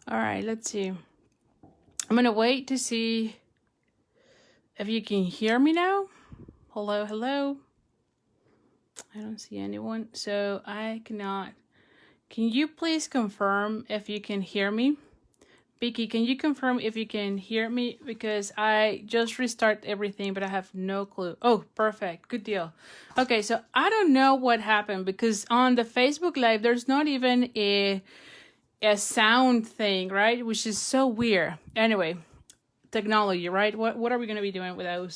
All right, let's see. I'm gonna wait to see if you can hear me now. Hello, hello. I don't see anyone, so I cannot. Can you please confirm if you can hear me? Vicky, can you confirm if you can hear me? Because I just restart everything, but I have no clue. Oh, perfect. Good deal. Okay, so I don't know what happened because on the Facebook Live, there's not even a sound thing, right? Which is so weird. Anyway, technology, right? What are we going to be doing without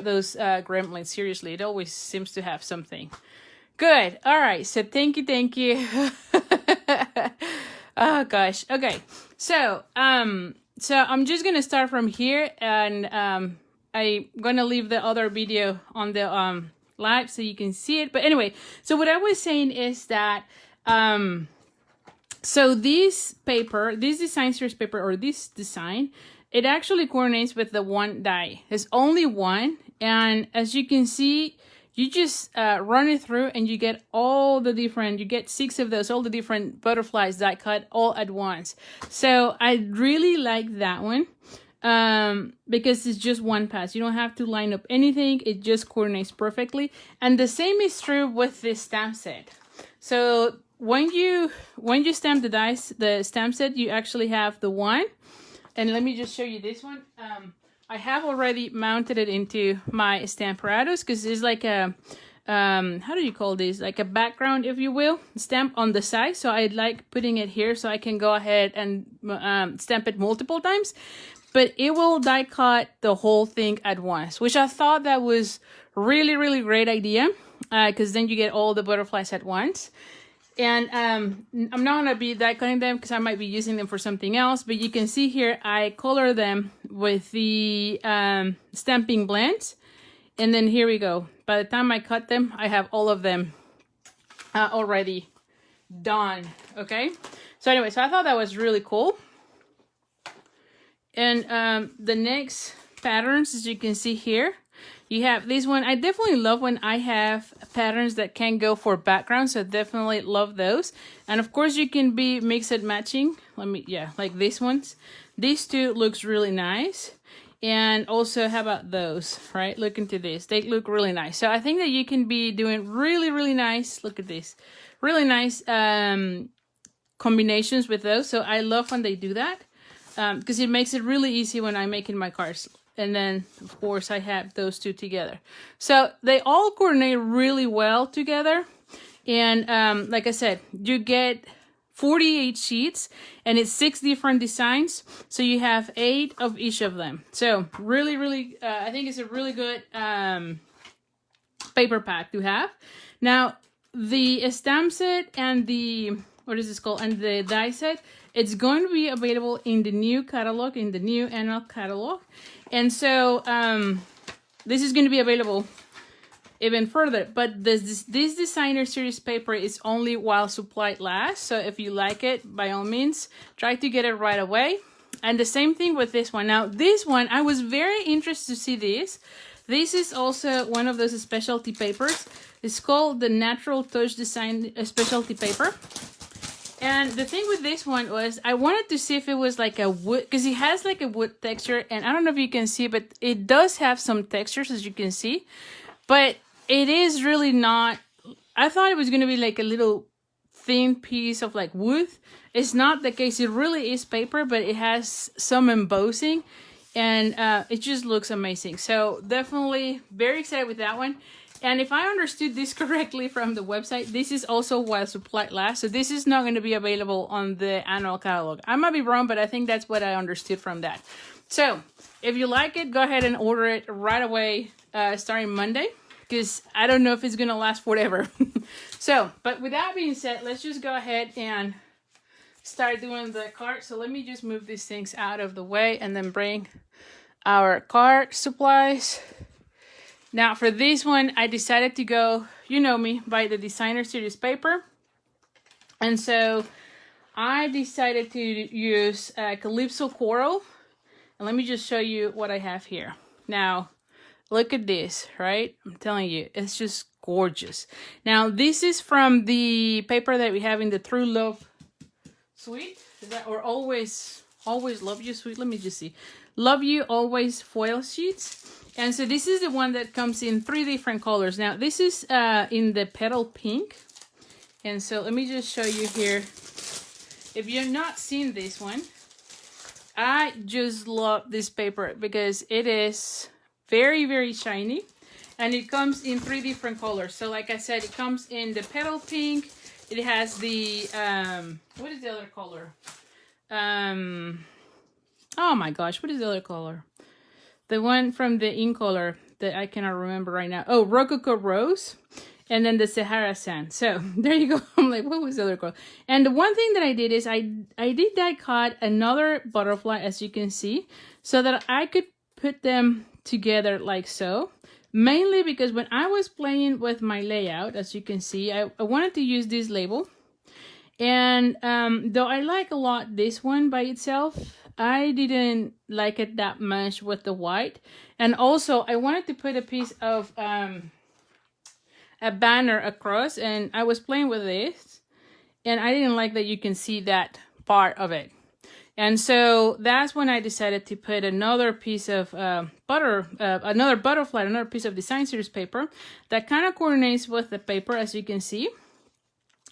those gremlins? Seriously, it always seems to have something. Good. All right. So thank you. Oh gosh. Okay. So I'm just gonna start from here, and I'm gonna leave the other video on the live so you can see it. But anyway, so what I was saying is that so this paper, this design series paper, or this design, it actually coordinates with the one die. There's only one, and as you can see, you just run it through and you get all the different, you get 6 of those, all the different butterflies die cut all at once. So I really like that one because it's just one pass. You don't have to line up anything. It just coordinates perfectly. And the same is true with this stamp set. So when you stamp the dice, the stamp set, you actually have the one. And let me just show you this one. I have already mounted it into my Stamparatus because it's like a, how do you call this? Like a background, if you will, stamp on the side. So I like putting it here so I can go ahead and stamp it multiple times. But it will die cut the whole thing at once, which I thought that was really, really great idea because then you get all the butterflies at once. And I'm not going to be die cutting them because I might be using them for something else. But you can see here, I color them with the stamping blends. And then here we go. By the time I cut them, I have all of them already done. Okay. So anyway, so I thought that was really cool. And the next patterns, as you can see here, you have this one. I definitely love when I have patterns that can go for background. So definitely love those. And of course you can be mix and matching. Like these ones. These two looks really nice. And also, how about those, right? Look into this. They look really nice. So I think that you can be doing really, really nice. Look at this. Really nice combinations with those. So I love when they do that. Because it makes it really easy when I'm making my cards. And then, of course, I have those two together. So they all coordinate really well together. And like I said, you get 48 sheets. And it's 6 different designs. So you have 8 of each of them. So really, really, I think it's a really good paper pack to have. Now, the stamp set and the, what is this called? And the die set, it's going to be available in the new catalog, in the new annual catalog. And so this is going to be available even further. But this designer series paper is only while supply lasts. So if you like it, by all means, try to get it right away. And the same thing with this one. Now, this one, I was very interested to see this. This is also one of those specialty papers. It's called the Natural Touch Design Specialty Paper. And the thing with this one was I wanted to see if it was like a wood, because it has like a wood texture. And I don't know if you can see, but it does have some textures, as you can see. But it is really not, I thought it was going to be like a little thin piece of like wood. It's not the case. It really is paper, but it has some embossing. And it just looks amazing. So definitely very excited with that one. And if I understood this correctly from the website, this is also while supply lasts. So this is not going to be available on the annual catalog. I might be wrong, but I think that's what I understood from that. So if you like it, go ahead and order it right away starting Monday. Because I don't know if it's going to last forever. So, but with that being said, let's just go ahead and start doing the card. So let me just move these things out of the way and then bring our card supplies. Now for this one, I decided to go, you know me, by the designer series paper. And so I decided to use Calypso Coral. And let me just show you what I have here. Now, look at this, right? I'm telling you, it's just gorgeous. Now, this is from the paper that we have in the True Love Sweet? Is that, or always love you sweet? Let me just see. Love you always foil sheets. And so this is the one that comes in 3 different colors. Now this is in the petal pink. And so let me just show you here. If you've not seen this one, I just love this paper because it is very, very shiny. And it comes in 3 different colors. So like I said, it comes in the petal pink. It has the, what is the other color? Oh my gosh, what is the other color? The one from the ink color that I cannot remember right now. Oh, Rococo Rose. And then the Sahara Sand. So there you go. I'm like, what was the other color? And the one thing that I did is I did die cut another butterfly, as you can see, so that I could put them together like so. Mainly because when I was playing with my layout, as you can see, I wanted to use this label. And though I like a lot this one by itself, I didn't like it that much with the white. And also I wanted to put a piece of a banner across, and I was playing with this and I didn't like that you can see that part of it. And so that's when I decided to put another piece of another butterfly, another piece of design series paper that kind of coordinates with the paper, as you can see.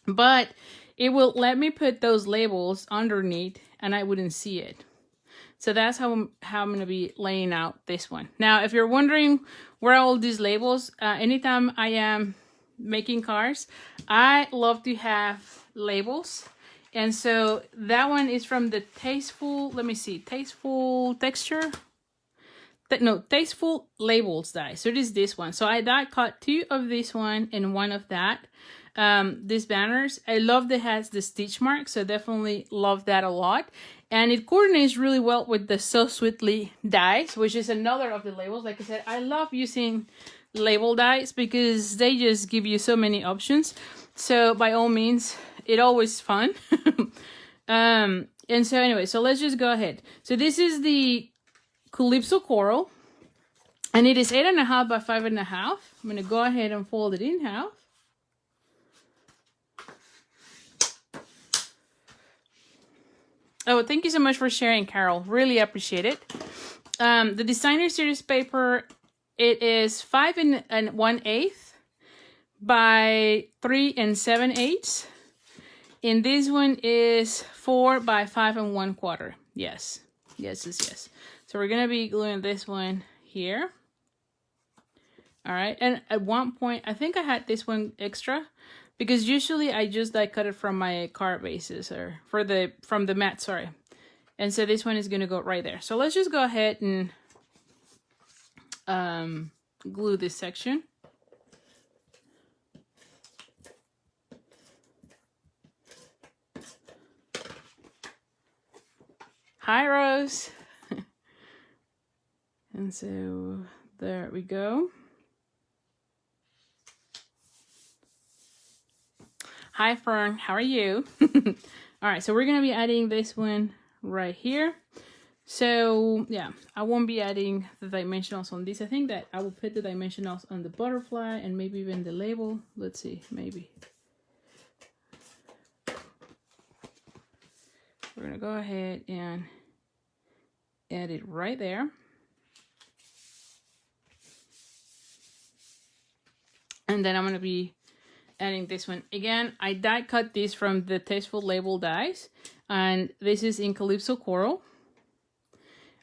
But it will let me put those labels underneath and I wouldn't see it. So that's how I'm going to be laying out this one. Now, if you're wondering where are all these labels, anytime I am making cards, I love to have labels. And so that one is from the Tasteful, let me see, Tasteful Texture. No, Tasteful Labels die. So it is this one. So I die cut 2 of this one and 1 of that. These banners, I love that it has the stitch mark. So definitely love that a lot. And it coordinates really well with the So Sweetly dies, which is another of the labels. Like I said, I love using label dies because they just give you so many options. So by all means, it's always fun. And so anyway, so let's just go ahead. So this is the Calypso Coral, and it is 8.5 by 5.5. I'm going to go ahead and fold it in half. Oh, thank you so much for sharing, Carol. Really appreciate it. The designer series paper, it is 5 1/8 by 3 7/8. And this one is 4 by 5 1/4. Yes. Yes, yes, yes. So we're going to be gluing this one here. All right. And at one point, I think I had this one extra because usually I just die cut it from my card bases or from the mat, sorry. And so this one is going to go right there. So let's just go ahead and glue this section. Hi, Rose. And so there we go. Hi, Fern. How are you? All right, so we're going to be adding this one right here. So, yeah, I won't be adding the dimensionals on this. I think that I will put the dimensionals on the butterfly and maybe even the label. Let's see, maybe. We're going to go ahead and add it right there. And then I'm going to be adding this one. Again, I die cut this from the Tasteful Label dies. And this is in Calypso Coral.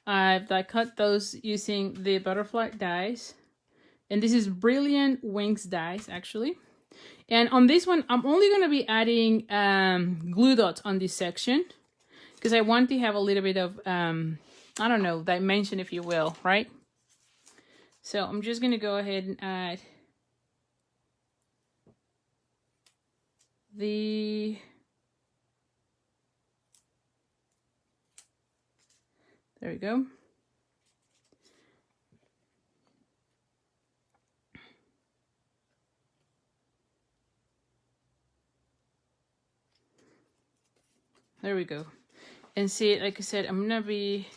I've die cut those using the butterfly dies. And this is Brilliant Wings dies, actually. And on this one, I'm only going to be adding glue dots on this section. Because I want to have a little bit of, I don't know, dimension, if you will, right? So I'm just going to go ahead and add the there we go. There we go. And see, like I said, I'm gonna be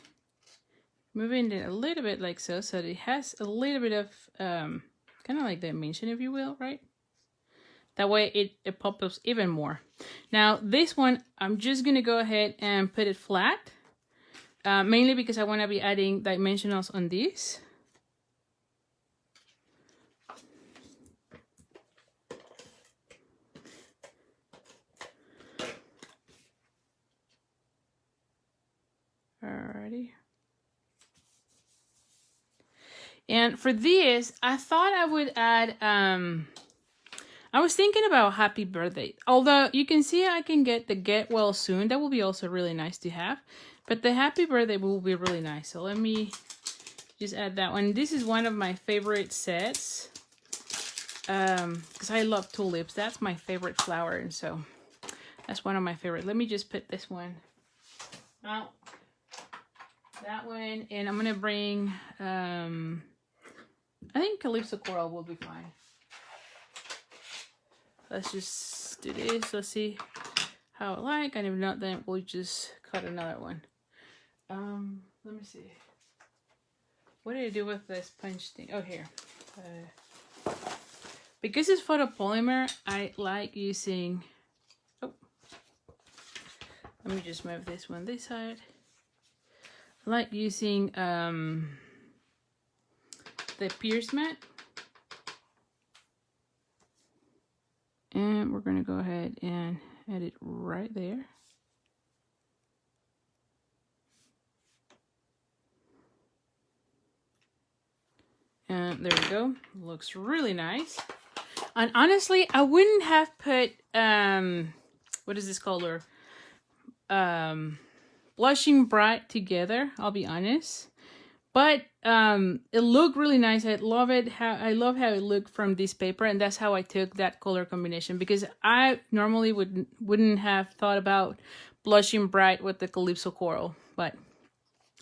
moving it a little bit like so, so it has a little bit of kind of like dimension, if you will, right? That way it pops up even more. Now this one, I'm just going to go ahead and put it flat. Mainly because I want to be adding dimensionals on this. Alrighty. And for this, I thought I would add, I was thinking about happy birthday. Although you can see I can get the get well soon. That will be also really nice to have. But the happy birthday will be really nice. So let me just add that one. This is one of my favorite sets. Because I love tulips. That's my favorite flower. And so that's one of my favorite. Let me just put this one out. That one. And I'm going to bring, I think Calypso Coral will be fine. Let's just do this. Let's see how I like. And if not, then we'll just cut another one. Let me see. What did I do with this punch thing? Oh, here. Because it's photopolymer, I like using... Oh. Let me just move this one this side. I like using the Pierce mat. And we're going to go ahead and add it right there. And there we go. Looks really nice. And honestly, I wouldn't have put, what is this color? Blushing Bright together, I'll be honest. But it looked really nice. I love it. I love how it looked from this paper, and that's how I took that color combination, because I normally wouldn't have thought about Blushing Bright with the Calypso Coral. But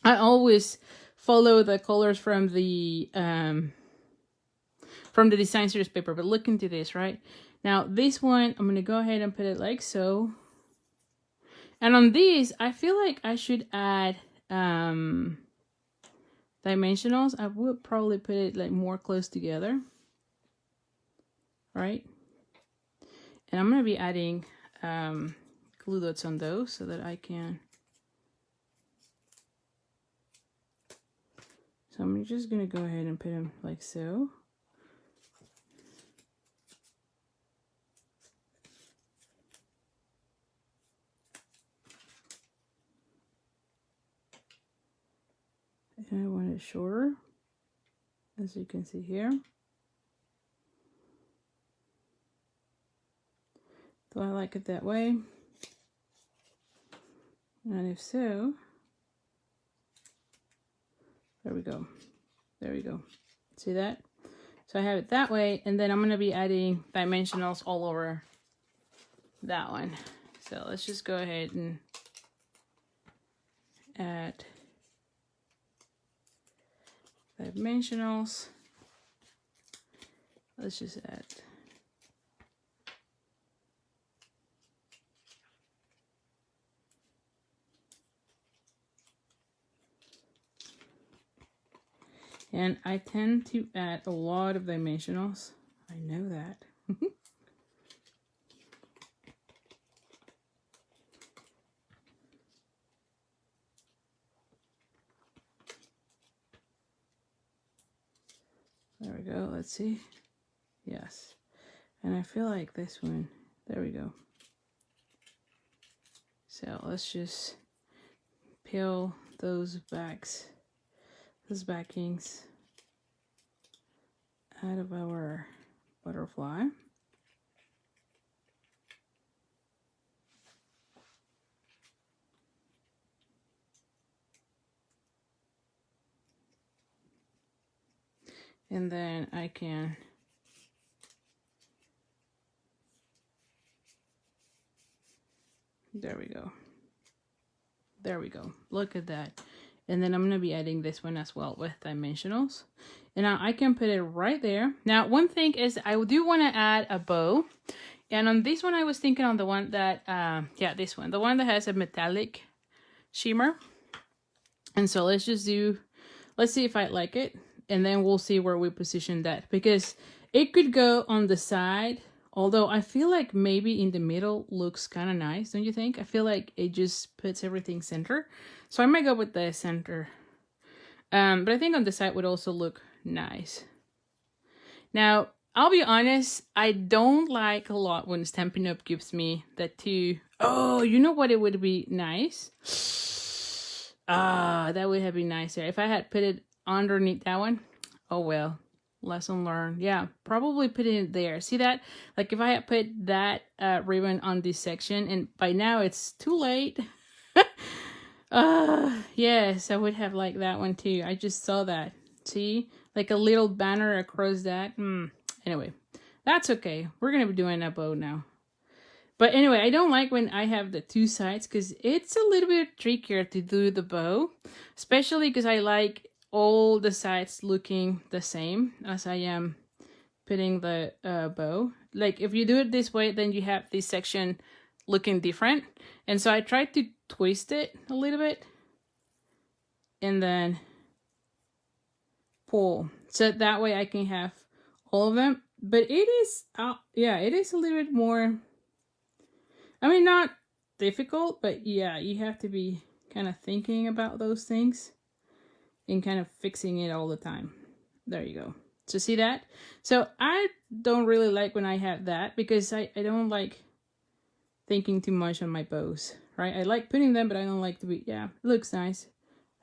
I always follow the colors from the design series paper. But look into this, right? Now this one, I'm gonna go ahead and put it like so. And on these, I feel like I should add dimensionals. I would probably put it like more close together, right? And I'm gonna be adding glue dots on those so that I can. So I'm just gonna go ahead and put them like so. And I want it shorter, as you can see here. Do I like it that way? And if so, there we go. There we go. See that? So I have it that way, and then I'm going to be adding dimensionals all over that one. So let's just go ahead and add dimensionals. Let's just add and I tend to add a lot of dimensionals. I know that. There we go. Let's see. Yes. And I feel like this one. There we go. So let's just peel those backings out of our butterfly. And then I can there we go. There we go. Look at that. And then I'm going to be adding this one as well with dimensionals. And now I can put it right there. Now, one thing is I do want to add a bow. And on this one, I was thinking on the one that, yeah, this one. The one that has a metallic shimmer. And so let's just do, let's see if I like it. And then we'll see where we position that. Because it could go on the side Although I feel like maybe in the middle looks kind of nice, don't you think? I feel like it just puts everything center. So I might go with the center. But I think on the side would also look nice. Now, I'll be honest, I don't like a lot when Stampin' Up gives me the two. Oh, you know what? It would be nice. Ah, that would have been nicer if I had put it underneath that one. Oh well, lesson learned. Yeah, probably put it there. See that? Like if I had put that ribbon on this section, and by now it's too late. Yes, I would have liked that one too. I just saw that. See, like a little banner across that. Anyway, that's okay. We're gonna be doing a bow now. But anyway, I don't like when I have the two sides because it's a little bit trickier to do the bow, especially because I like all the sides looking the same as I am putting the bow. Like if you do it this way, then you have this section looking different. And so I tried to twist it a little bit and then pull. So that way I can have all of them. But it is, yeah, it is a little bit more... I mean, not difficult, but yeah, you have to be kind of thinking about those things and kind of fixing it all the time. There you go. So see that? So I don't really like when I have that because I don't like thinking too much on my bows, right? I like putting them, but I don't like to be, yeah, it looks nice.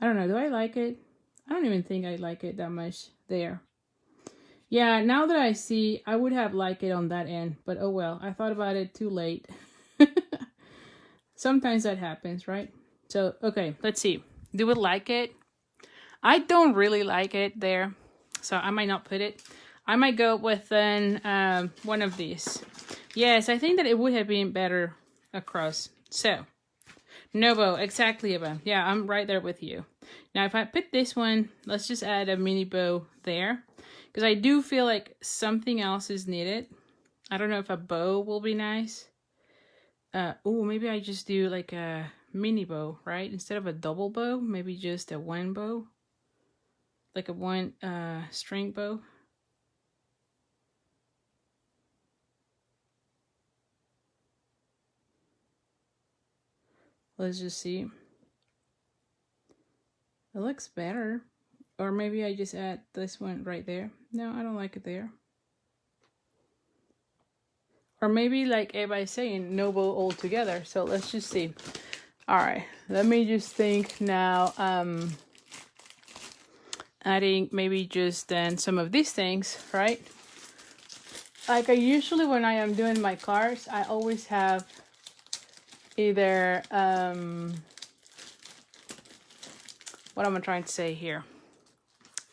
I don't know. Do I like it? I don't even think I like it that much there. Yeah, now that I see, I would have liked it on that end, but oh well, I thought about it too late. Sometimes that happens, right? So, okay, let's see. Do we like it? I don't really like it there, so I might not put it. I might go with one of these. Yes, I think that it would have been better across. So, no bow, exactly a bow. Yeah, I'm right there with you. Now, if I put this one, let's just add a mini bow there. Because I do feel like something else is needed. I don't know if a bow will be nice. Oh, maybe I just do like a mini bow, right? Instead of a double bow, maybe just a one bow. Like a one string bow. Let's just see. It looks better. Or maybe I just add this one right there. No, I don't like it there. Or maybe like everybody's saying, no bow altogether. So let's just see. All right, let me just think now. Adding maybe just then some of these things, right? Like I usually when I am doing my cards, I always have either what am I trying to say here?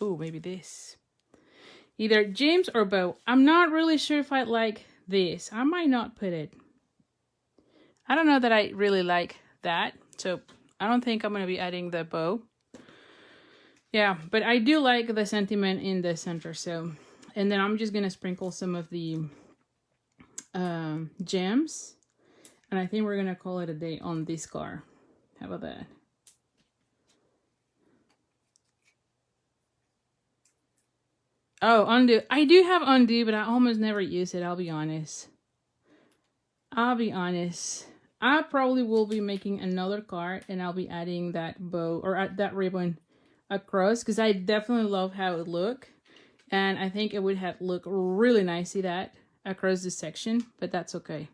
Ooh, maybe this. Either gems or bow. I'm not really sure if I like this. I might not put it. I don't know that I really like that. So I don't think I'm going to be adding the bow. Yeah, but I do like the sentiment in the center. So, and then I'm just going to sprinkle some of the gems. And I think we're going to call it a day on this card. How about that? Oh, undo. I do have undo, but I almost never use it. I'll be honest. I probably will be making another card and I'll be adding that bow or that ribbon across because I definitely love how it look. And I think it would have looked really nice, see that, across this section, but that's okay.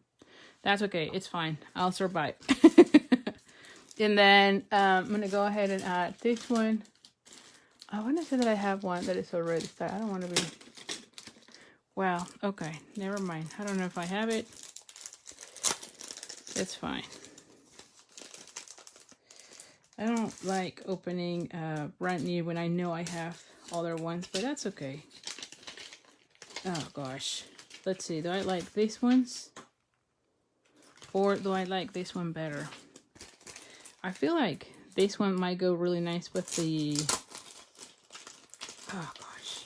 That's okay. It's fine. I'll survive. And then I'm going to go ahead and add this one. I want to say that I have one that is already started. I don't want to be... Well, okay. Never mind. I don't know if I have it. It's fine. I don't like opening brand new when I know I have other ones, but that's okay. Oh, gosh. Let's see. Do I like these ones? Or do I like this one better? I feel like this one might go really nice with the... Oh, gosh.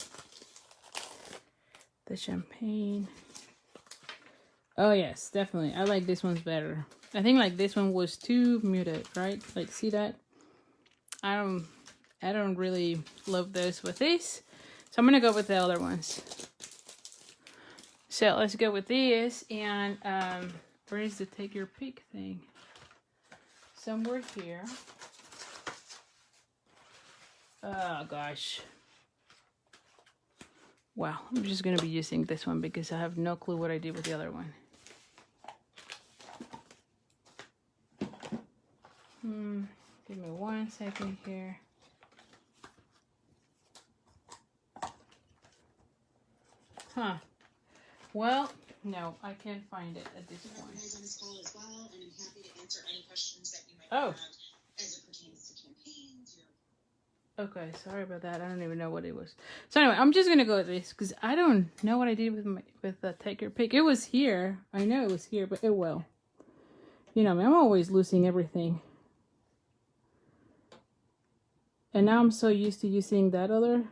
The champagne. Oh, yes, definitely. I like this one's better. I think like this one was too muted, right? Like, see that? I don't really love those with this. So I'm going to go with the other ones. So let's go with this. And where is the take your pick thing? Somewhere here. Oh gosh. Wow, I'm just gonna be using this one because I have no clue what I did with the other one. Give me 1 second here. Huh. Well, no, I can't find it at this point. Oh. Okay, sorry about that. I don't even know what it was. So anyway, I'm just gonna go with this because I don't know what I did with the take your pick. It was here. I know it was here, but it will. You know, I'm always losing everything. And now I'm so used to using that other.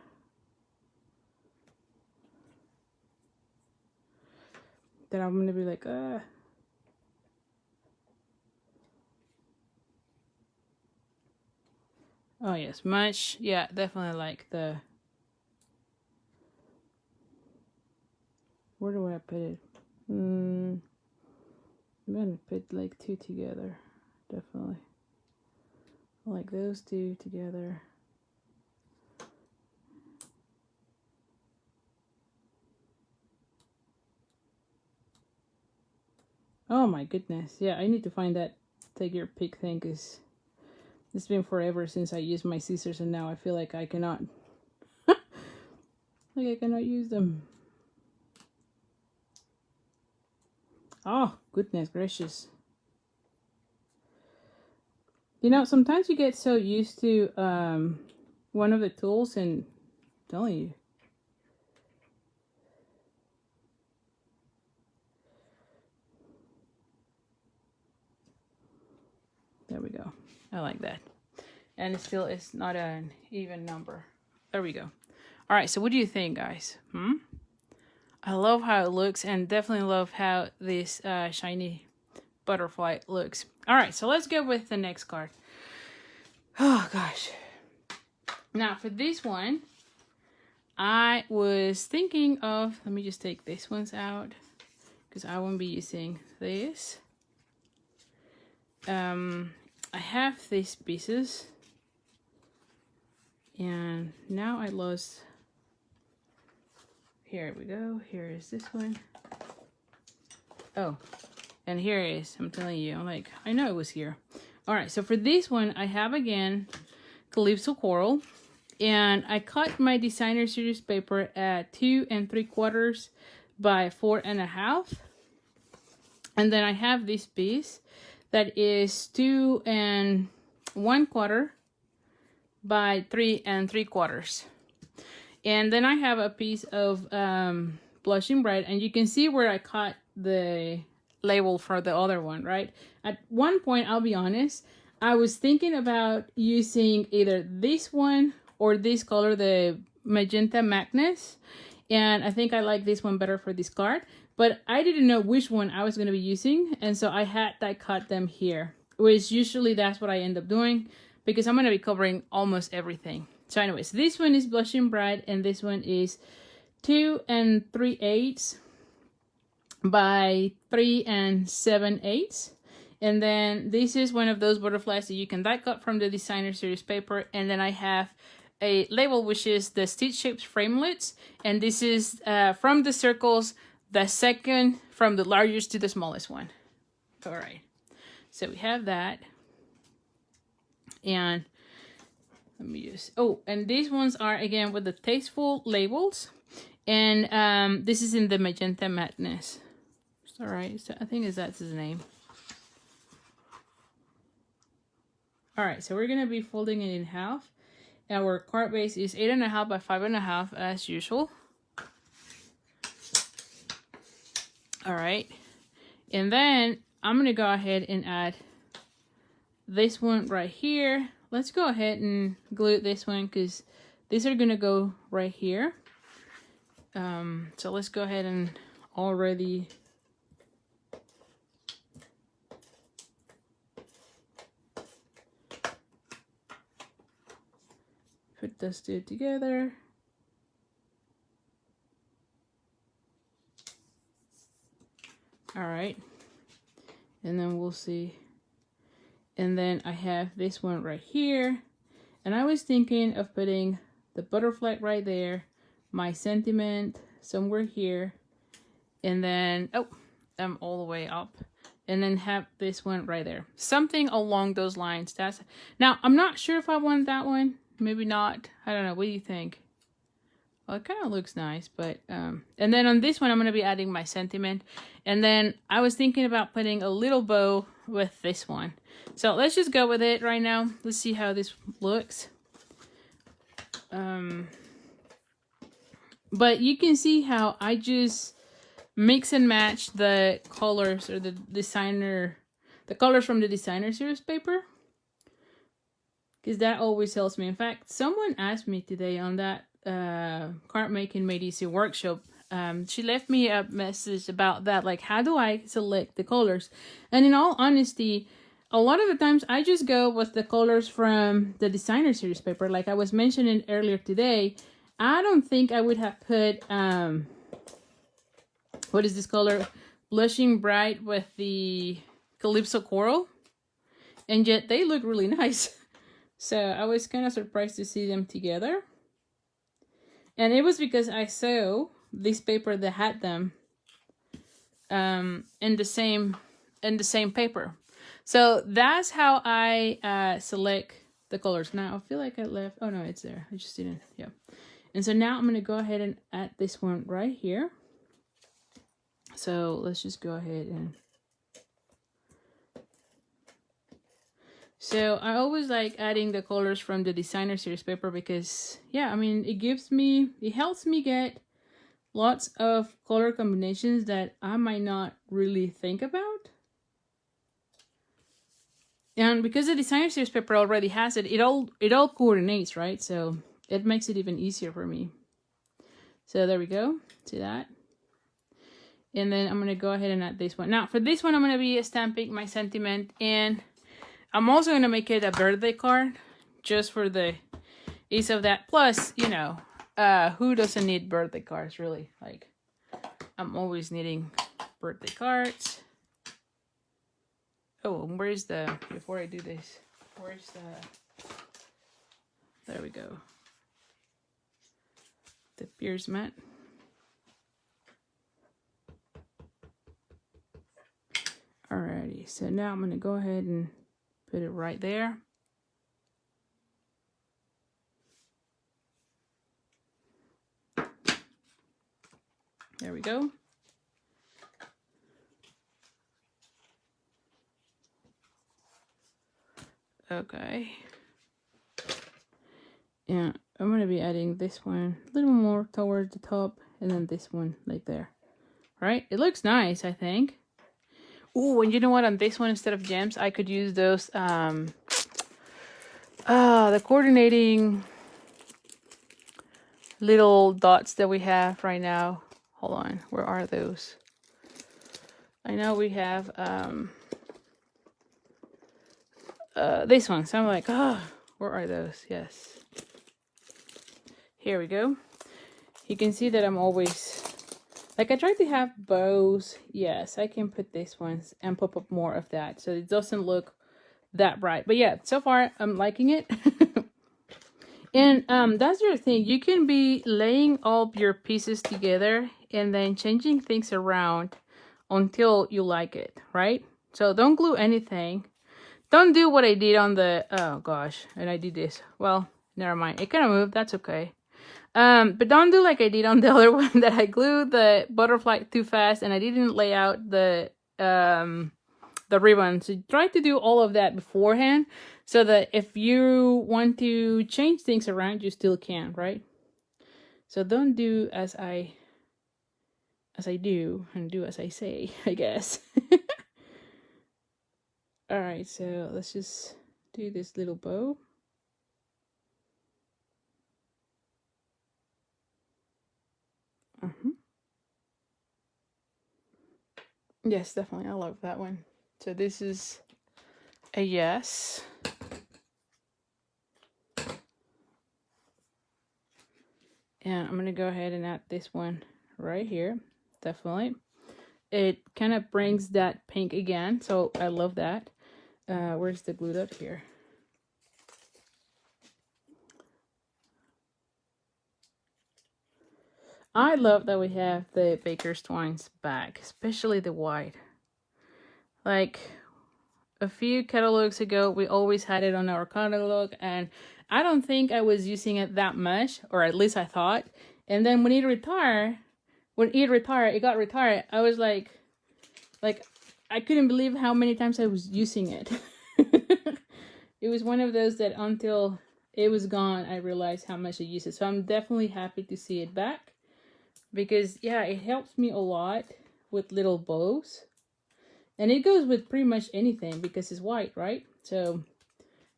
That I'm gonna be like, Oh yes, much. Yeah, definitely like the. Where do I put it? I'm gonna put like 2 together. Definitely. Like those 2 together. Oh my goodness. Yeah, I need to find that take your pick thing because it's been forever since I used my scissors and now I feel like I cannot like I cannot use them. Oh, goodness gracious. You know, sometimes you get so used to one of the tools and I'm telling you. There we go. I like that. And it still is not an even number. There we go. All right, so what do you think, guys? I love how it looks and definitely love how this shiny butterfly looks. All right, so let's go with the next card. Oh, gosh. Now, for this one, I was thinking of... Let me just take these ones out because I won't be using this. I have these pieces. And now I lost... Here we go. Here is this one. Oh, and here it is. I'm telling you. I'm like, I know it was here. All right, so for this one, I have again Calypso Coral. And I cut my designer series paper at 2 3/4 by 4 1/2. And then I have this piece that is 2 1/4 by 3 3/4. And then I have a piece of Blushing Bright, and you can see where I cut the label for the other one, right? At one point, I'll be honest, I was thinking about using either this one or this color, the Magenta Madness, and I think I like this one better for this card, but I didn't know which one I was going to be using, and so I had to cut them here, which usually that's what I end up doing, because I'm going to be covering almost everything. So anyways, this one is Blushing Bright, and this one is 2 3/8 by 3 7/8. And then this is one of those butterflies that you can die cut from the designer series paper. And then I have a label, which is the Stitch Shapes Framelits. And this is from the circles, the second from the largest to the smallest one. All right. So we have that. And let me just... Oh, and these ones are, again, with the tasteful labels. And this is in the Magenta Madness. All right. So I think that's his name. All right. So we're going to be folding it in half. Our card base is 8 1/2 by 5 1/2 as usual. All right. And then I'm going to go ahead and add this one right here. Let's go ahead and glue this one because these are going to go right here. So let's go ahead and already put those two together. All right. And then we'll see. And then I have this one right here. And I was thinking of putting the butterfly right there, my sentiment somewhere here, and then, oh, I'm all the way up. And then have this one right there. Something along those lines. That's now, I'm not sure if I want that one. Maybe not. I don't know. What do you think? Well, it kind of looks nice, but, and then on this one, I'm going to be adding my sentiment. And then I was thinking about putting a little bow with this one. So let's just go with it right now. Let's see how this looks. But you can see how I just mix and match the colors or the colors from the designer series paper. Because that always helps me. In fact, someone asked me today on that card making made easy workshop. She left me a message about that, like, how do I select the colors? And in all honesty, a lot of the times I just go with the colors from the designer series paper. Like I was mentioning earlier today, I don't think I would have put what is this color? Blushing Bright with the Calypso Coral, and yet they look really nice. So I was kind of surprised to see them together. And it was because I saw this paper that had them in the same paper. So that's how I select the colors. Now I feel like I left, oh no, it's there. I just didn't, yeah. And so now I'm going to go ahead and add this one right here. So let's just go ahead and, so I always like adding the colors from the designer series paper because, yeah, I mean, it helps me get lots of color combinations that I might not really think about. And because the designer series paper already has it, it all coordinates, right? So it makes it even easier for me. So there we go. See that? And then I'm going to go ahead and add this one. Now, for this one, I'm going to be stamping my sentiment. And I'm also going to make it a birthday card just for the ease of that. Plus, you know, who doesn't need birthday cards, really? Like, I'm always needing birthday cards. Oh, and where's the, before I do this, where's the, there we go. The Pierce mat. Alrighty, so now I'm going to go ahead and put it right there. There we go. Okay. Yeah, I'm going to be adding this one a little more towards the top and then this one like there. Right? It looks nice, I think. Ooh, and you know what? On this one, instead of gems, I could use those, the coordinating little dots that we have right now. Hold on. Where are those? I know we have, this one. So I'm like, where are those? Yes. Here we go. You can see that I'm always, like, I try to have bows. Yes, I can put this one and pop up more of that so it doesn't look that bright. But yeah, so far I'm liking it. And that's your thing. You can be laying all your pieces together and then changing things around until you like it, right? So don't glue anything. Don't do what I did on the, oh gosh, and I did this. Well, never mind. It kind of moved. That's okay. But don't do like I did on the other one that I glued the butterfly too fast and I didn't lay out the ribbon. So try to do all of that beforehand so that if you want to change things around, you still can, right? So don't do as I do and do as I say, I guess. All right, so let's just do this little bow. Yes, definitely. I love that one. So this is a yes. And I'm going to go ahead and add this one right here. Definitely. it kind of brings that pink again. So I love that. Where's the glue dot here? I love that we have the Baker's Twines back, especially the white. Like a few catalogs ago, we always had it on our catalog, and I don't think I was using it that much, or at least I thought. And then when it got retired, I was like I couldn't believe how many times I was using it. It was one of those that until it was gone, I realized how much I use it. So I'm definitely happy to see it back, because yeah, it helps me a lot with little bows. And it goes with pretty much anything because it's white, right? So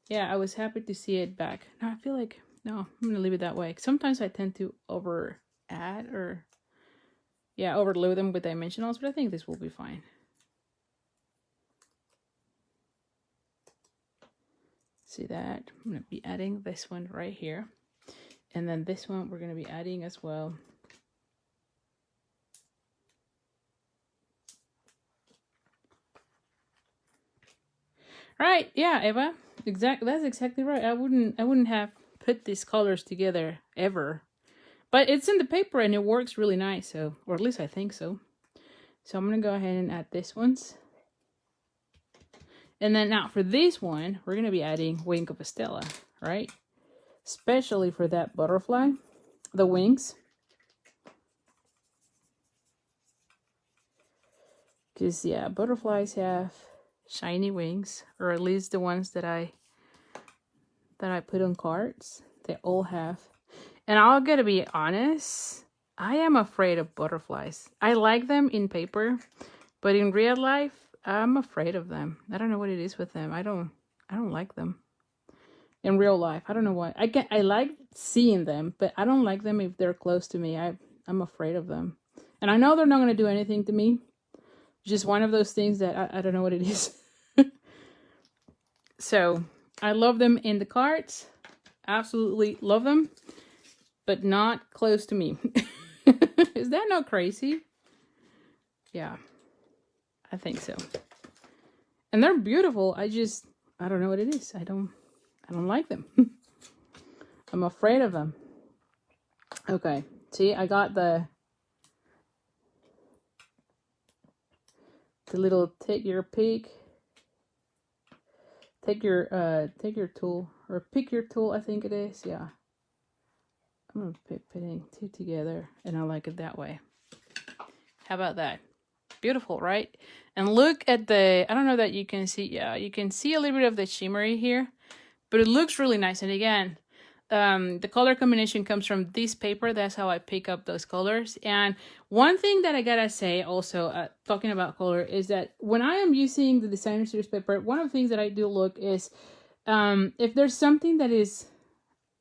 yeah, I was happy to see it back. Now I feel like, no, I'm gonna leave it that way. Sometimes I tend to overload them with dimensionals, but I think this will be fine. See that? I'm gonna be adding this one right here. And then this one we're gonna be adding as well. Right, yeah, Eva. That's exactly right. I wouldn't have put these colors together ever. But it's in the paper and it works really nice, so, or at least I think so. So I'm gonna go ahead and add this ones. And then now for this one, we're gonna be adding Wing of a Stella, right? Especially for that butterfly, the wings. Because yeah, butterflies have shiny wings, or at least the ones that I put on cards, they all have. And I'll gotta be honest, I am afraid of butterflies. I like them in paper, but in real life, I'm afraid of them. I don't know what it is with them. I don't like them in real life. I don't know why. I like seeing them, but I don't like them if they're close to me. I'm afraid of them. And I know they're not gonna do anything to me. Just one of those things that I don't know what it is. So I love them in the cards. Absolutely love them, but not close to me. Is that not crazy? Yeah, I think so. And they're beautiful. I don't know what it is. I don't like them. I'm afraid of them. Okay, see, I got the little take your pick. Take your tool, or pick your tool, I think it is. Yeah. I'm gonna be putting two together, and I like it that way. How about that? Beautiful, right? And look at the, I don't know that you can see, yeah, you can see a little bit of the shimmery here, but it looks really nice. And again, the color combination comes from this paper. That's how I pick up those colors. And one thing that I gotta say also, talking about color, is that when I am using the designer series paper, one of the things that I do look is if there's something that is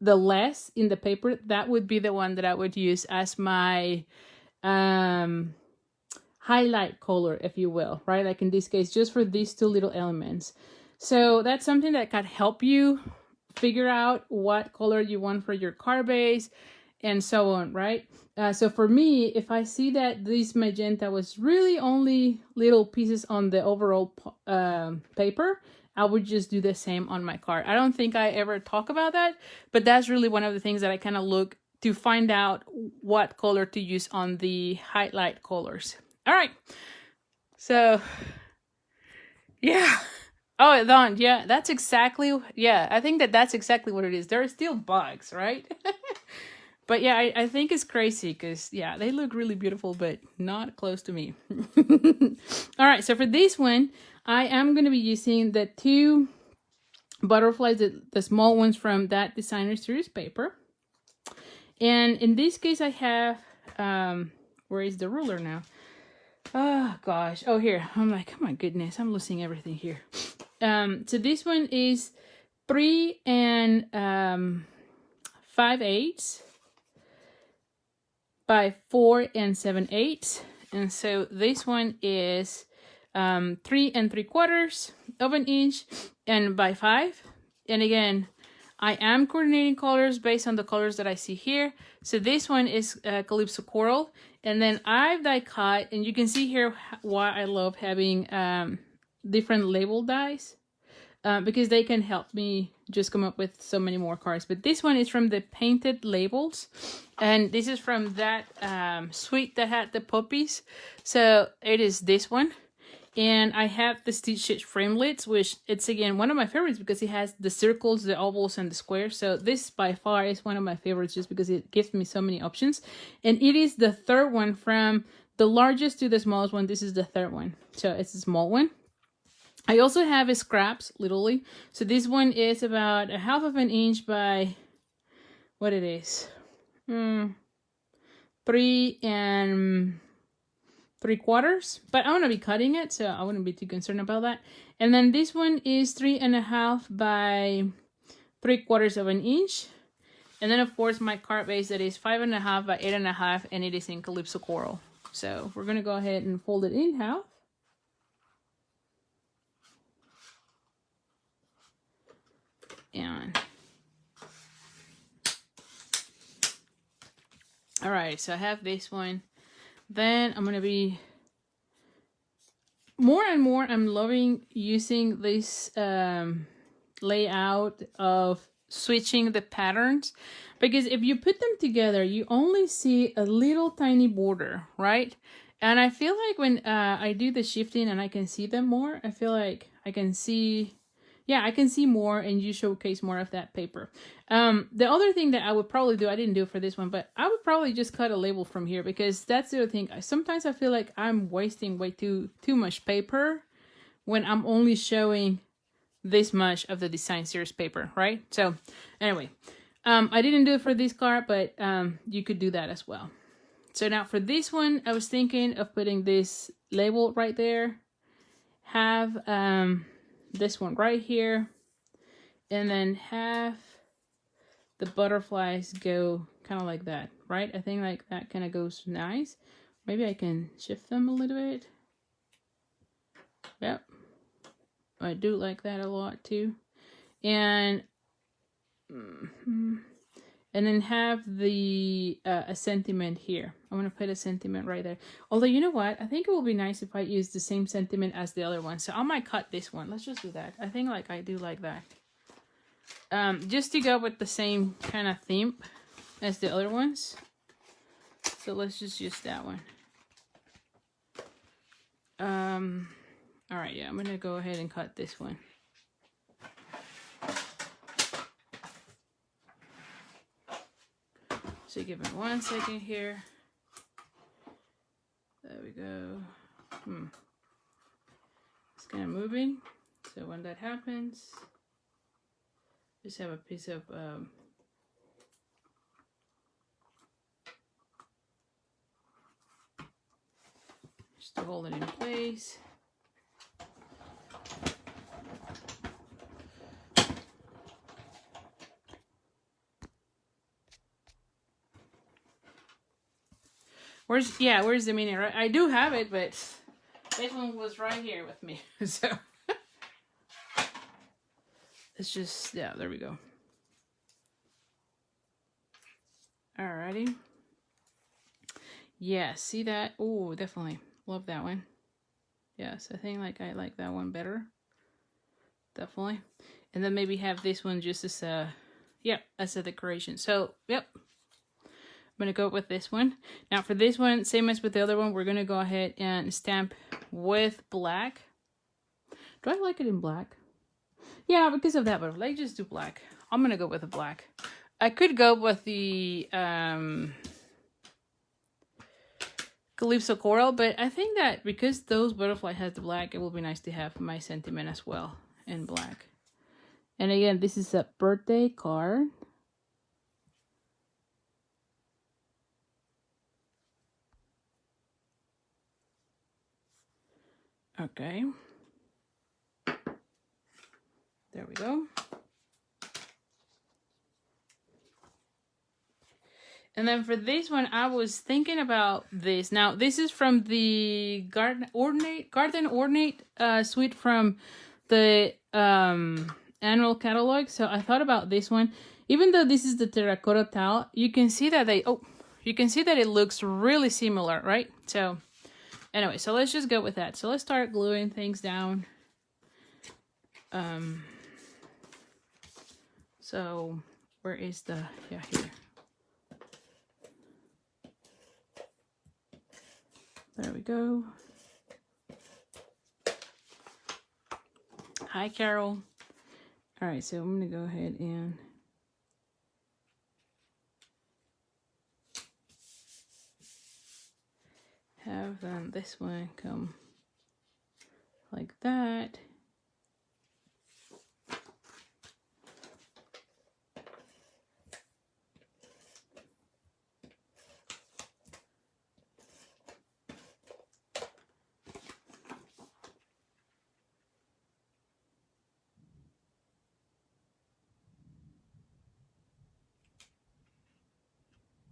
the less in the paper, that would be the one that I would use as my highlight color, if you will, right? Like in this case, just for these two little elements. So that's something that can help you figure out what color you want for your card base and so on, right? So for me, if I see that this magenta was really only little pieces on the overall paper, I would just do the same on my card. I don't think I ever talk about that, but that's really one of the things that I kind of look to find out what color to use on the highlight colors. All right. So, yeah. Oh, Don, yeah, that's exactly, yeah, I think that's exactly what it is. There are still bugs, right? But yeah, I think it's crazy because, yeah, they look really beautiful, but not close to me. All right, so for this one, I am going to be using the two butterflies, the small ones from that designer series paper. And in this case, I have, where is the ruler now? Oh, gosh. Oh, here. I'm like, oh, my goodness, I'm losing everything here. So this one is 3 5/8 by 4 7/8, and so this one is 3 3/4 of an inch and by 5. And again, I am coordinating colors based on the colors that I see here. So this one is Calypso Coral, And then I've die cut, and you can see here why I love having different label dies. Because they can help me just come up with so many more cards. But this one is from the Painted Labels. And this is from that suite that had the puppies. So it is this one. And I have the Stitch Stitch framelits, which it's, again, one of my favorites because it has the circles, the ovals, and the squares. So this, by far, is one of my favorites just because it gives me so many options. And it is the third one from the largest to the smallest one. This is the third one. So it's a small one. I also have scraps, literally. So this one is about 1/2 of an inch by, what it is, 3 3/4. But I want to be cutting it, so I wouldn't be too concerned about that. And then this one is 3.5 by 3/4 of an inch. And then, of course, my card base that is 5.5 by 8.5, and it is in Calypso Coral. So we're going to go ahead and fold it in half. And all right, so I have this one. Then I'm gonna be more and more, I'm loving using this layout of switching the patterns, because if you put them together you only see a little tiny border, right? And I feel like when I do the shifting and I can see them more, I feel like I can see, yeah, I can see more, and you showcase more of that paper. The other thing that I would probably do, I didn't do it for this one, but I would probably just cut a label from here, because that's the other thing. Sometimes I feel like I'm wasting way too much paper when I'm only showing this much of the design series paper, right? So anyway, I didn't do it for this card, but you could do that as well. So now for this one, I was thinking of putting this label right there, have this one right here, and then have the butterflies go kind of like that, right? I think like that kind of goes nice. Maybe I can shift them a little bit. Yep, I do like that a lot too. And then have the a sentiment here. I'm gonna put a sentiment right there. Although, you know what? I think it will be nice if I use the same sentiment as the other one. So I might cut this one. Let's just do that. I think like I do like that. Just to go with the same kind of theme as the other ones. So let's just use that one. All right, yeah, I'm gonna go ahead and cut this one. So give me 1 second here. There we go. It's kind of moving. So when that happens, just have a piece of just to hold it in place. Where's the meaning? Right? I do have it, but this one was right here with me. So it's just, yeah, there we go. Alrighty. Yeah, see that? Oh, definitely love that one. Yes, I think like I like that one better. Definitely. And then maybe have this one just as a, yep, as a decoration. So, yep. I'm going to go with this one. Now for this one, same as with the other one, we're going to go ahead and stamp with black. Do I like it in black? Yeah, because of that, but let's just do black. I'm going to go with the black. I could go with the Calypso Coral, but I think that because those butterfly has the black, it will be nice to have my sentiment as well in black. And again, this is a birthday card. Okay. There we go. And then for this one, I was thinking about this. Now, this is from the Garden Ornate suite from the annual catalog. So I thought about this one. Even though this is the terracotta tile, you can see that You can see that it looks really similar, right? So anyway, so let's just go with that. So let's start gluing things down. So where is the, yeah, here. There we go. Hi, Carol. All right, so I'm gonna go ahead and have this one come like that.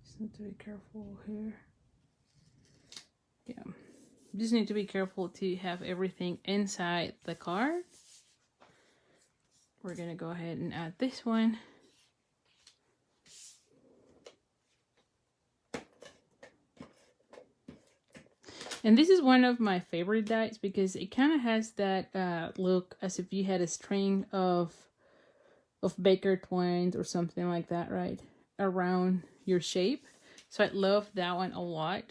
Just need to be careful here. Yeah, just need to be careful to have everything inside the card. We're gonna go ahead and add this one. And this is one of my favorite dies because it kind of has that look as if you had a string of baker twines or something like that, right, around your shape. So I love that one a lot.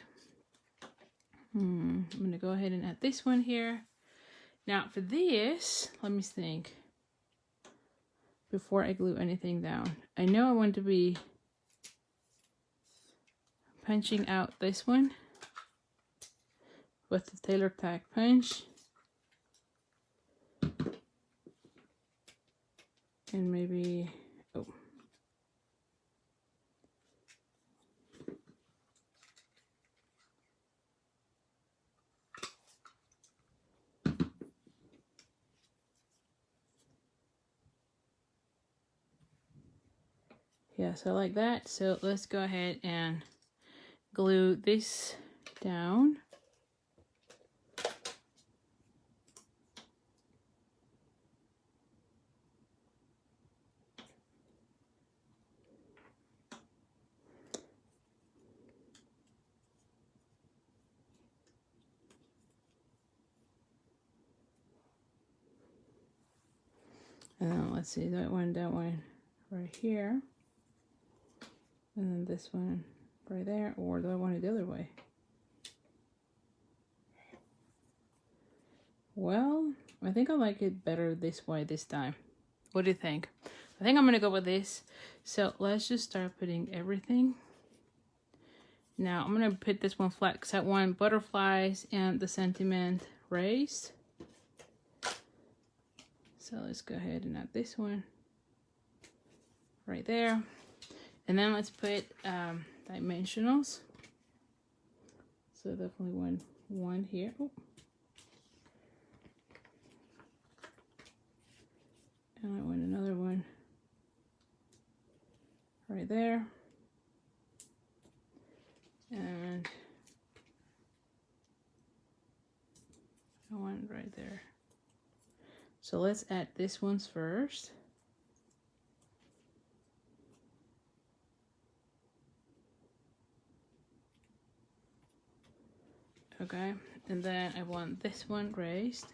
I'm gonna go ahead and add this one here. Now for this, let me think before I glue anything down. I know I want to be punching out this one with the tailor tack punch. And maybe, oh. Yeah, so like that. So let's go ahead and glue this down. And then let's see, that one right here. And then this one right there, or do I want it the other way? Well, I think I like it better this way this time. What do you think? I think I'm gonna go with this. So let's just start putting everything. Now I'm gonna put this one flat because I want butterflies and the sentiment raised. So let's go ahead and add this one right there. And then let's put dimensionals. So definitely one here. Oh. And I want another one right there. And I want right there. So let's add this ones first. Okay, and then I want this one raised.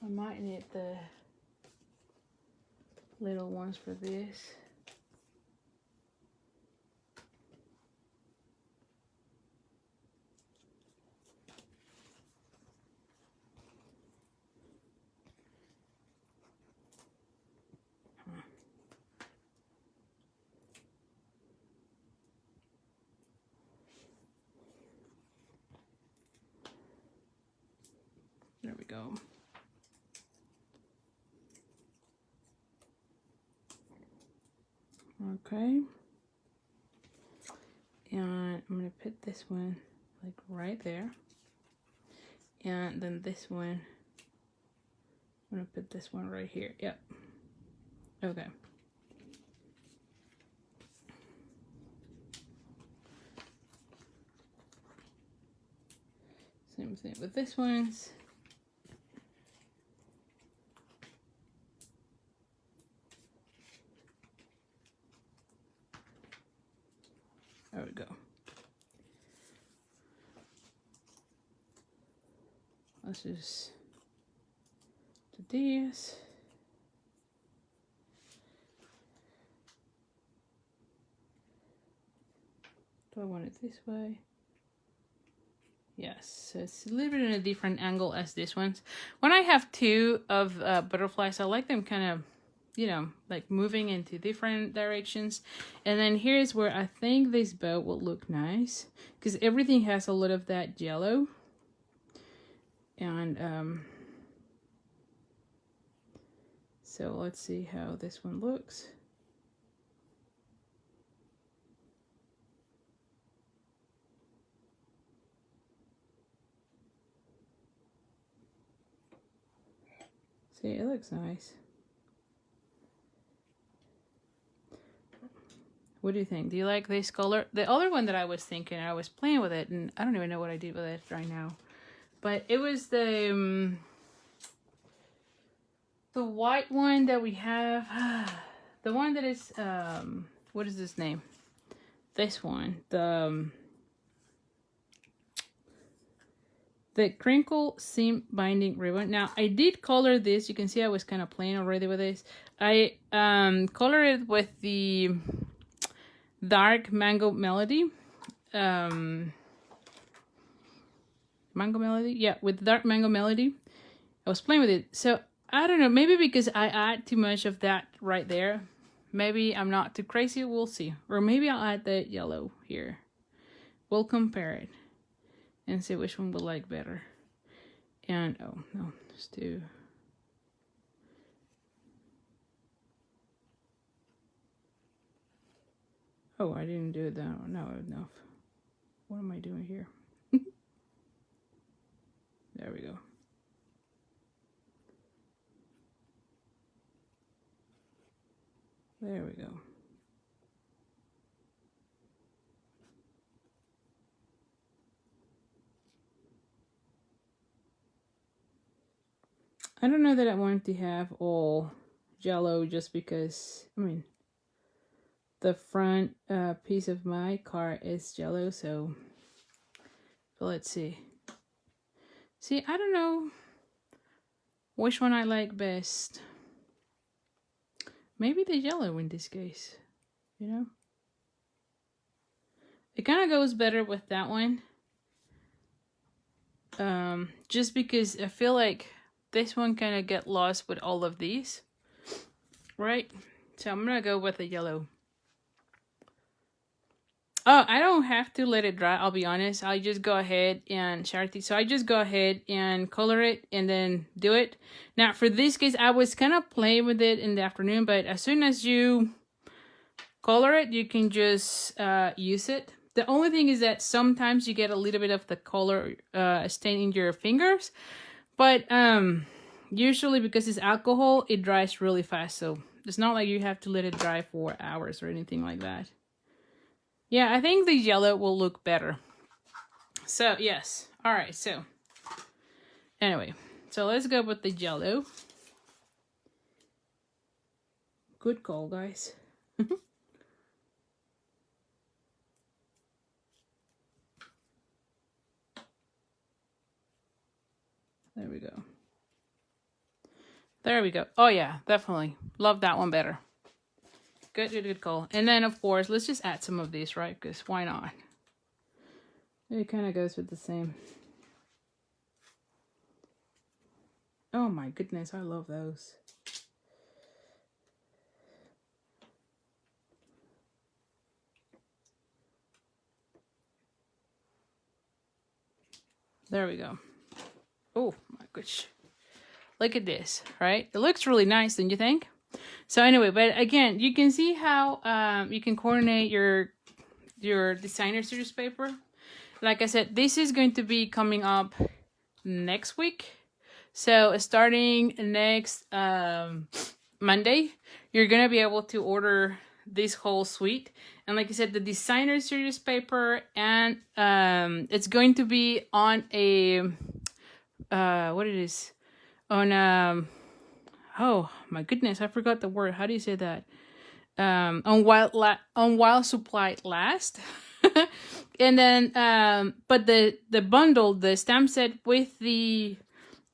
I might need the little ones for this. There we go. Okay. And I'm going to put this one like right there. And then this one, I'm going to put this one right here. Yep. Okay. Same thing with this one's. let's just do this. Do I want it this way? Yes, so it's a little bit in a different angle as this one's. When I have two of butterflies, I like them kind of, you know, like moving into different directions. And then here's where I think this bow will look nice, because everything has a lot of that yellow. And so let's see how this one looks. See, it looks nice. What do you think? Do you like this color? The other one that I was thinking, I was playing with it, and I don't even know what I did with it right now. But it was the white one that we have. The one that is, what is this name? This one. The crinkle seam binding ribbon. Now I did color this. You can see I was kind of playing already with this. I colored it with the dark mango melody. Mango melody? Yeah, with dark mango melody. I was playing with it. So I don't know, maybe because I add too much of that right there. Maybe I'm not too crazy, we'll see. Or maybe I'll add the yellow here. We'll compare it and see which one we like better. And, oh, no, let's do... Oh, I didn't do it that one. No, enough. What am I doing here? There we go. There we go. I don't know that I want to have all jello just because, I mean, the front piece of my car is jello, so let's see. See, I don't know which one I like best. Maybe the yellow in this case, you know? It kind of goes better with that one. Just because I feel like this one kind of get lost with all of these, right? So I'm gonna go with the yellow. Oh, I don't have to let it dry, I'll be honest. I just go ahead and Charity. So I just go ahead and color it and then do it. Now for this case, I was kind of playing with it in the afternoon, but as soon as you color it, you can just use it. The only thing is that sometimes you get a little bit of the color stain in your fingers, but usually because it's alcohol, it dries really fast. So it's not like you have to let it dry for hours or anything like that. Yeah, I think the yellow will look better. So, yes. All right, so. Anyway, so let's go with the yellow. Good call, guys. There we go. There we go. Oh, yeah, definitely. Love that one better. Good call. And then, of course, let's just add some of these, right? Because why not? It kind of goes with the same. Oh my goodness, I love those. There we go. Oh my gosh. Look at this, right? It looks really nice, don't you think? So anyway, but again, you can see how you can coordinate your designer series paper. Like I said, this is going to be coming up next week. So starting next Monday, you're going to be able to order this whole suite. And like I said, the designer series paper, and it's going to be on a, what it is? On, oh my goodness, I forgot the word. How do you say that? On while supply lasts. And then, but the bundle, the stamp set with the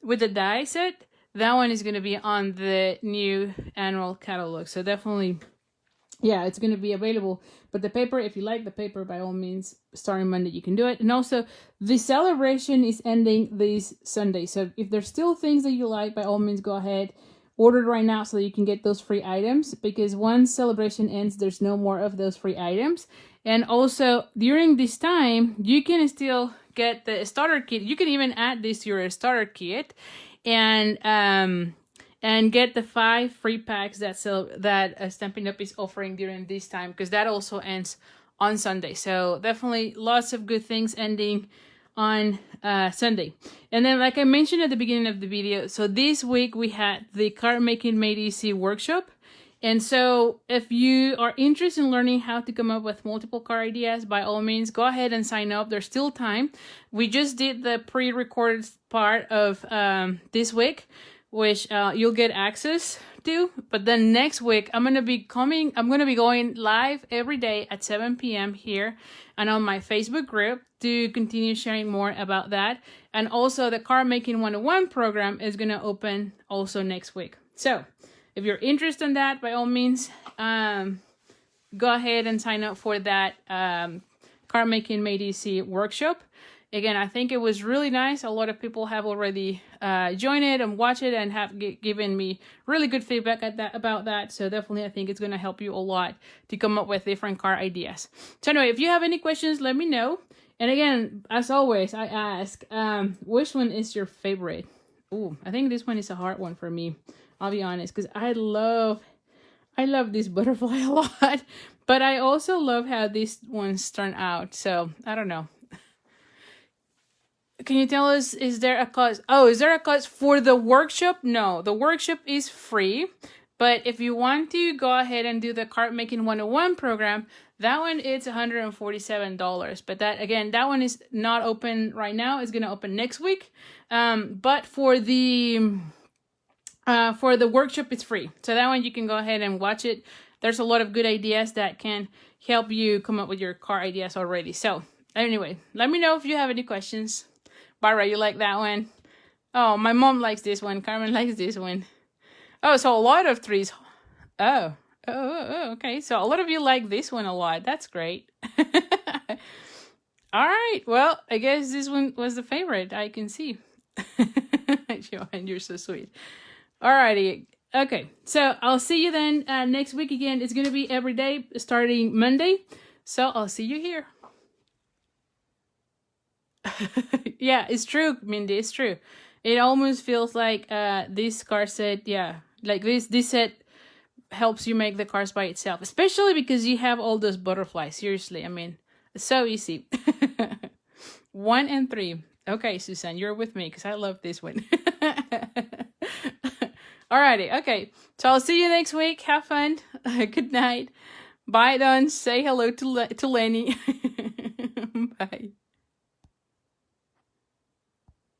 with the die set, that one is going to be on the new annual catalog. So definitely, yeah, it's going to be available. But the paper, if you like the paper, by all means, starting Monday, you can do it. And also, the celebration is ending this Sunday. So if there's still things that you like, by all means, go ahead. Order it right now so that you can get those free items. Because once celebration ends, there's no more of those free items. And also, during this time, you can still get the starter kit. You can even add this to your starter kit. And get the 5 free packs that Stampin' Up is offering during this time, because that also ends on Sunday. So definitely lots of good things ending on Sunday. And then, like I mentioned at the beginning of the video, so this week we had the Card Making Made Easy workshop. And so if you are interested in learning how to come up with multiple card ideas, by all means, go ahead and sign up. There's still time. We just did the pre-recorded part of this week, which you'll get access to. But then next week, I'm going to be going live every day at 7 p.m. here and on my Facebook group to continue sharing more about that. And also the Card Making 101 program is going to open also next week. So if you're interested in that, by all means, go ahead and sign up for that Card Making Made Easy workshop. Again, I think it was really nice. A lot of people have already joined it and watched it and have given me really good feedback about that. So definitely, I think it's going to help you a lot to come up with different card ideas. So anyway, if you have any questions, let me know. And again, as always, I ask, which one is your favorite? Ooh, I think this one is a hard one for me. I'll be honest, because I love this butterfly a lot, but I also love how these ones turn out. So I don't know. Can you tell us, is there a cost? Oh, is there a cost for the workshop? No, the workshop is free. But if you want to go ahead and do the Card Making 101 program, that one is $147. But that one is not open right now. It's going to open next week. But for the workshop, it's free. So that one you can go ahead and watch it. There's a lot of good ideas that can help you come up with your card ideas already. So anyway, let me know if you have any questions. Barbara, you like that one? Oh, my mom likes this one. Carmen likes this one. Oh, so a lot of trees. Oh, okay. So a lot of you like this one a lot. That's great. All right. Well, I guess this one was the favorite. I can see. Joanne, you're so sweet. Alrighty. Okay. So I'll see you then next week again. It's going to be every day starting Monday. So I'll see you here. Yeah, it's true, Mindy. It's true. It almost feels like this card set, yeah, like this set helps you make the cards by itself, especially because you have all those butterflies. Seriously, I mean, it's so easy. 1 and 3. Okay, Susan, you're with me because I love this one. Alrighty, okay. So I'll see you next week. Have fun. Good night. Bye, Don. Say hello to Lenny. Bye.